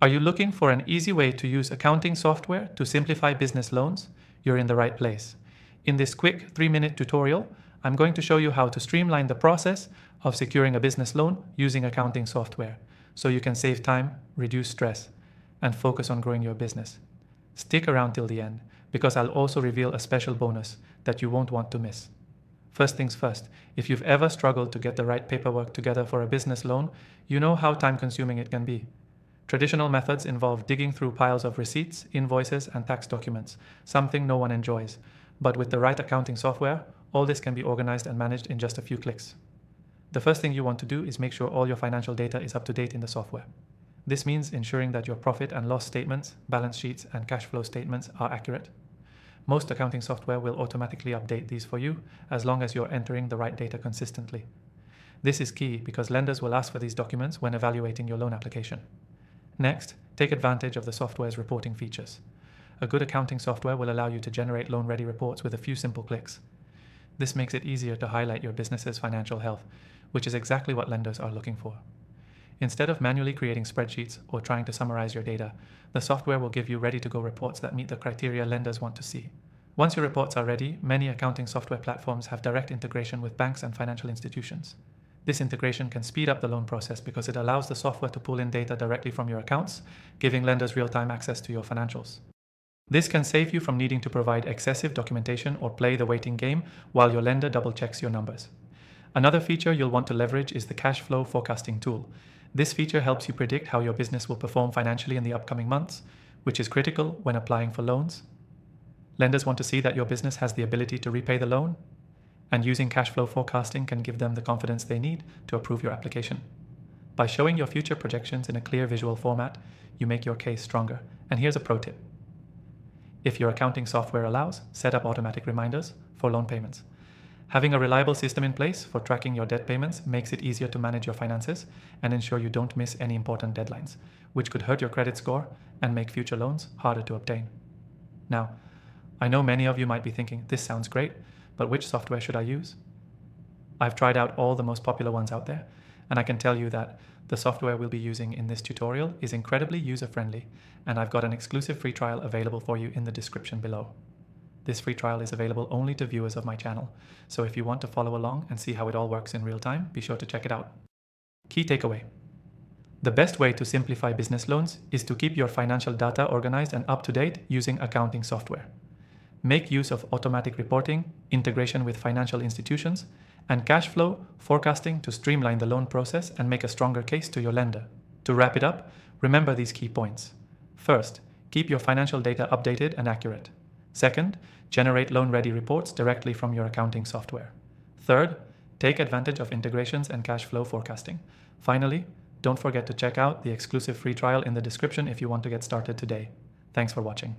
Are you looking for an easy way to use accounting software to simplify business loans? You're in the right place. In this quick 3-minute tutorial, I'm going to show you how to streamline the process of securing a business loan using accounting software, so you can save time, reduce stress, and focus on growing your business. Stick around till the end, because I'll also reveal a special bonus that you won't want to miss. First things first, if you've ever struggled to get the right paperwork together for a business loan, you know how time-consuming it can be. Traditional methods involve digging through piles of receipts, invoices, and tax documents, something no one enjoys. But with the right accounting software, all this can be organized and managed in just a few clicks. The first thing you want to do is make sure all your financial data is up to date in the software. This means ensuring that your profit and loss statements, balance sheets, and cash flow statements are accurate. Most accounting software will automatically update these for you as long as you're entering the right data consistently. This is key because lenders will ask for these documents when evaluating your loan application. Next, take advantage of the software's reporting features. A good accounting software will allow you to generate loan-ready reports with a few simple clicks. This makes it easier to highlight your business's financial health, which is exactly what lenders are looking for. Instead of manually creating spreadsheets or trying to summarize your data, the software will give you ready-to-go reports that meet the criteria lenders want to see. Once your reports are ready, many accounting software platforms have direct integration with banks and financial institutions. This integration can speed up the loan process because it allows the software to pull in data directly from your accounts, giving lenders real-time access to your financials. This can save you from needing to provide excessive documentation or play the waiting game while your lender double-checks your numbers. Another feature you'll want to leverage is the cash flow forecasting tool. This feature helps you predict how your business will perform financially in the upcoming months, which is critical when applying for loans. Lenders want to see that your business has the ability to repay the loan, and using cash flow forecasting can give them the confidence they need to approve your application. By showing your future projections in a clear visual format, you make your case stronger. And here's a pro tip. If your accounting software allows, set up automatic reminders for loan payments. Having a reliable system in place for tracking your debt payments makes it easier to manage your finances and ensure you don't miss any important deadlines, which could hurt your credit score and make future loans harder to obtain. Now, I know many of you might be thinking, this sounds great, but which software should I use? I've tried out all the most popular ones out there, and I can tell you that the software we'll be using in this tutorial is incredibly user-friendly, and I've got an exclusive free trial available for you in the description below. This free trial is available only to viewers of my channel, so if you want to follow along and see how it all works in real time, be sure to check it out. Key takeaway. The best way to simplify business loans is to keep your financial data organized and up to date using accounting software. Make use of automatic reporting, integration with financial institutions, and cash flow forecasting to streamline the loan process and make a stronger case to your lender. To wrap it up, remember these key points. First, keep your financial data updated and accurate. Second, generate loan-ready reports directly from your accounting software. Third, take advantage of integrations and cash flow forecasting. Finally, don't forget to check out the exclusive free trial in the description if you want to get started today. Thanks for watching.